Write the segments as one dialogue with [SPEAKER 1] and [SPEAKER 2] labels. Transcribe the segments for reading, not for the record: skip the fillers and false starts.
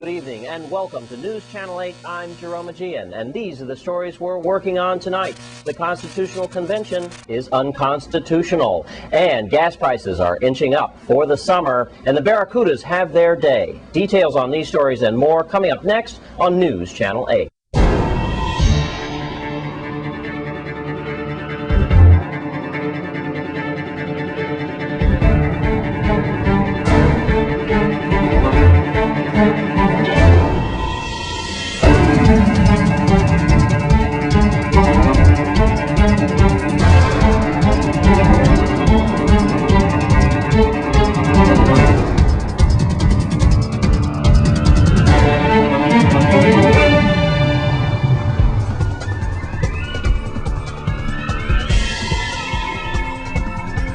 [SPEAKER 1] Good evening and welcome to News Channel 8. I'm Jerome Aegean, and these are the stories we're working on tonight. The Constitutional Convention is unconstitutional, and gas prices are inching up for the summer, and the Barracudas have their day. Details on these stories and more coming up next on News Channel 8.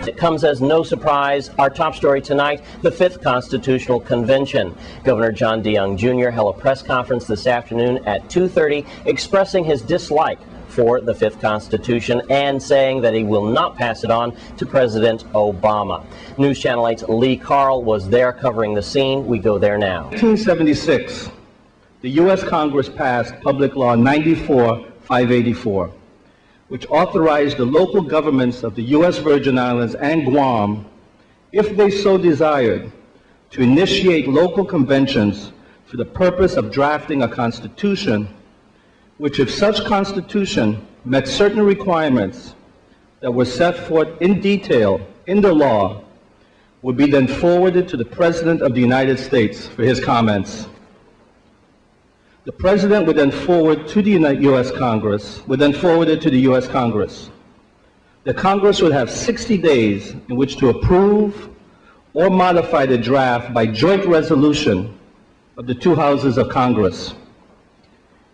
[SPEAKER 1] It comes as no surprise. Our top story tonight, the 5th Constitutional Convention. Governor John DeYoung Jr. held a press conference this afternoon at 2:30 expressing his dislike for the 5th Constitution and saying that he will not pass it on to President Obama. News Channel 8's Lee Carl was there covering the scene. We go there now.
[SPEAKER 2] 1976, the U.S. Congress passed Public Law 94-584. which authorized the local governments of the U.S. Virgin Islands and Guam, if they so desired, to initiate local conventions for the purpose of drafting a constitution, which, if such constitution met certain requirements that were set forth in detail in the law, would be then forwarded to the President of the United States for his comments. The President would then forward to the U.S. Congress, would then forward it to the U.S. Congress. The Congress would have 60 days in which to approve or modify the draft by joint resolution of the two houses of Congress.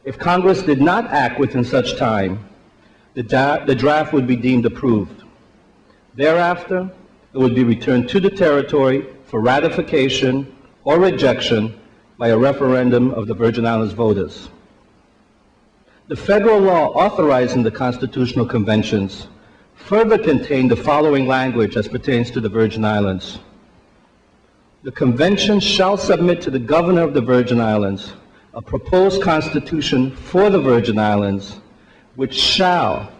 [SPEAKER 2] If Congress did not act within such time, the draft would be deemed approved. Thereafter, it would be returned to the territory for ratification or rejection by a referendum of the Virgin Islands voters. The federal law authorizing the constitutional conventions further contained the following language as pertains to the Virgin Islands. The convention shall submit to the governor of the Virgin Islands a proposed constitution for the Virgin Islands, which shall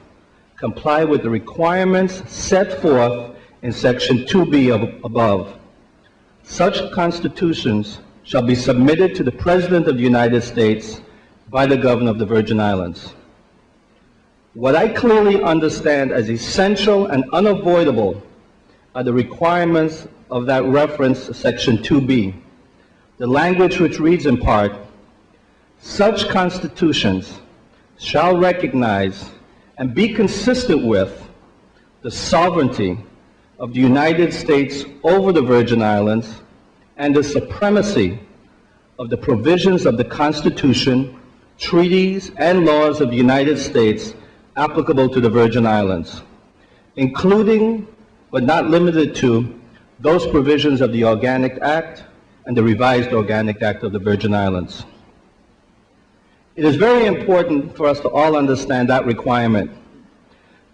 [SPEAKER 2] comply with the requirements set forth in Section 2B above. Such constitutions shall be submitted to the President of the United States by the Governor of the Virgin Islands. What I clearly understand as essential and unavoidable are the requirements of that reference, Section 2B, the language which reads in part, such constitutions shall recognize and be consistent with the sovereignty of the United States over the Virgin Islands and the supremacy of the provisions of the Constitution, treaties, and laws of the United States applicable to the Virgin Islands, including but not limited to those provisions of the Organic Act and the revised Organic Act of the Virgin Islands. It is very important for us to all understand that requirement,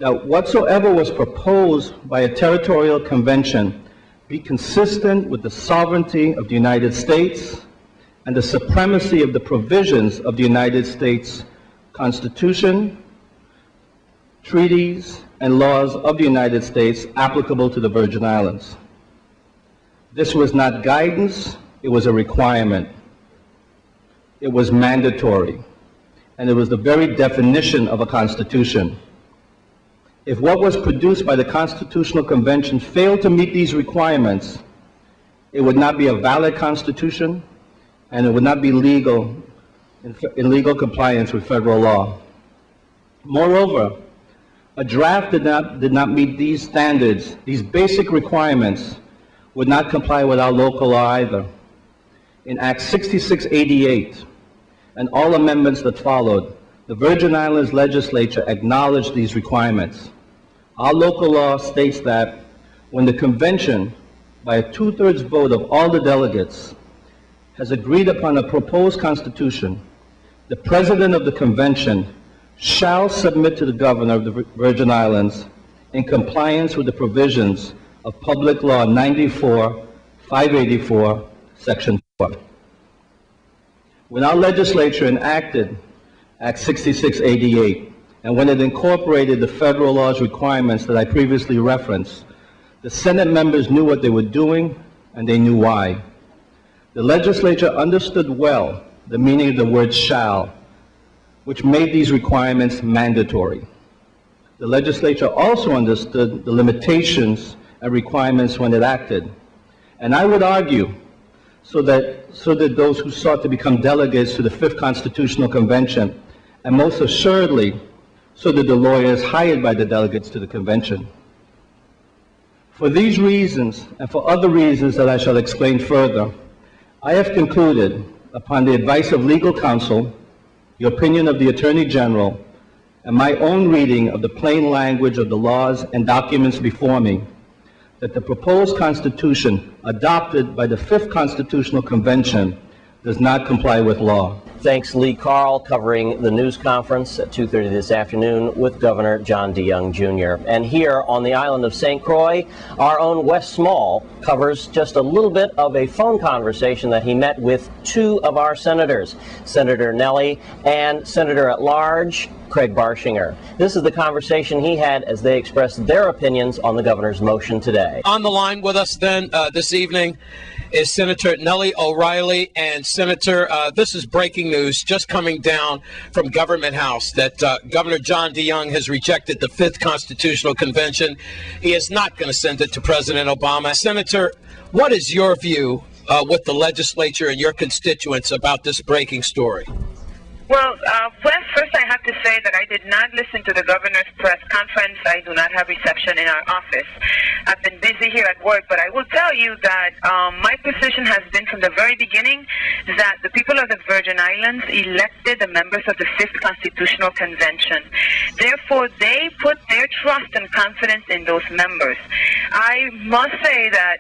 [SPEAKER 2] that whatsoever was proposed by a territorial convention be consistent with the sovereignty of the United States and the supremacy of the provisions of the United States Constitution, treaties, and laws of the United States applicable to the Virgin Islands. This was not guidance, it was a requirement. It was mandatory, and it was the very definition of a constitution. If what was produced by the Constitutional Convention failed to meet these requirements, it would not be a valid constitution, and it would not be legal, in legal compliance with federal law. Moreover, a draft did not meet these standards, these basic requirements, would not comply with our local law either. In Act 6688 and all amendments that followed, the Virgin Islands legislature acknowledged these requirements. Our local law states that when the convention, by a 2/3 vote of all the delegates, has agreed upon a proposed constitution, the President of the convention shall submit to the Governor of the Virgin Islands in compliance with the provisions of Public Law 94-584, Section 4. When our legislature enacted Act 6688, and when it incorporated the federal law's requirements that I previously referenced, the Senate members knew what they were doing, and they knew why. The legislature understood well the meaning of the word shall, which made these requirements mandatory. The legislature also understood the limitations and requirements when it acted. And I would argue, so did those who sought to become delegates to the Fifth Constitutional Convention, and most assuredly, so did the lawyers hired by the delegates to the convention. For these reasons, and for other reasons that I shall explain further, I have concluded, upon the advice of legal counsel, the opinion of the Attorney General, and my own reading of the plain language of the laws and documents before me, that the proposed Constitution adopted by the Fifth Constitutional Convention does not comply with law.
[SPEAKER 1] Thanks, Lee Carl, covering the news conference at 2:30 this afternoon with Governor John DeYoung Jr. And here on the island of St. Croix, our own Wes Small covers just a little bit of a phone conversation that he met with two of our senators, Senator Nelly and Senator at Large Craig Barshinger. This is the conversation he had as they expressed their opinions on the governor's motion today.
[SPEAKER 3] On the line with us then this evening is Senator Nellie O'Reilly. And Senator, this is breaking news just coming down from Government House that Governor John DeYoung has rejected the Fifth Constitutional Convention. He is not going to send it to President Obama. Senator, what is your view with the legislature and your constituents about this breaking story?
[SPEAKER 4] Well, Wes, first I have to say that I did not listen to the governor's press conference. I do not have reception in our office. I've been busy here at work, but I will tell you that my position has been from the very beginning that the people of the Virgin Islands elected the members of the Fifth Constitutional Convention. Therefore, they put their trust and confidence in those members. I must say that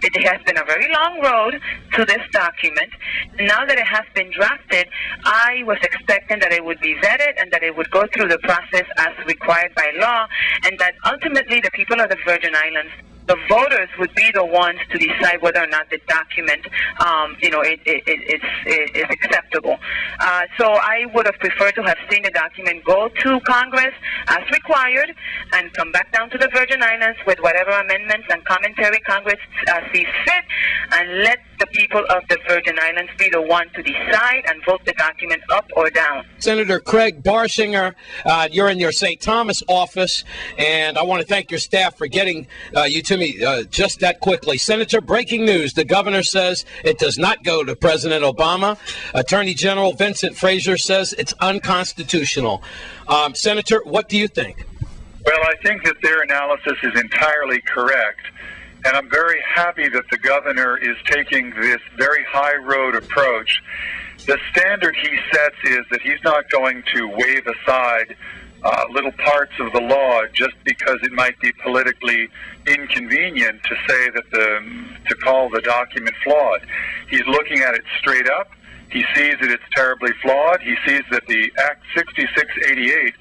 [SPEAKER 4] it has been a very long road to this document. Now that it has been drafted, I was expecting that it would be vetted and that it would go through the process as required by law, and that ultimately the people of the Virgin Islands, the voters, would be the ones to decide whether or not the document, is acceptable. So I would have preferred to have seen the document go to Congress as required and come back down to the Virgin Islands with whatever amendments and commentary Congress sees fit, and let the people of the Virgin Islands be the one to decide and vote the document up or down.
[SPEAKER 3] Senator Craig Barshinger, you're in your St. Thomas office, and I want to thank your staff for getting you to me just that quickly. Senator, breaking news. The governor says it does not go to President Obama. Attorney General Vincent Fraser says it's unconstitutional. Senator, what do you think?
[SPEAKER 5] Well, I think that their analysis is entirely correct. And I'm very happy that the governor is taking this very high road approach. The standard he sets is that he's not going to wave aside little parts of the law just because it might be politically inconvenient to say that to call the document flawed. He's looking at it straight up. He sees that it's terribly flawed. He sees that the Act 6688,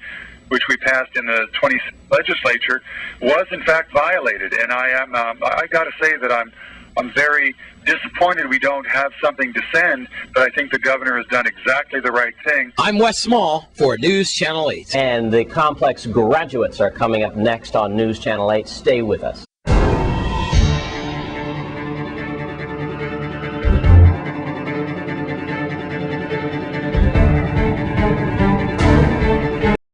[SPEAKER 5] which we passed in the 20th legislature, was in fact violated. And I got to say that I'm very disappointed we don't have something to send, but I think the governor has done exactly the right thing.
[SPEAKER 3] I'm Wes Small for News Channel 8.
[SPEAKER 1] And the complex graduates are coming up next on News Channel 8. Stay with us.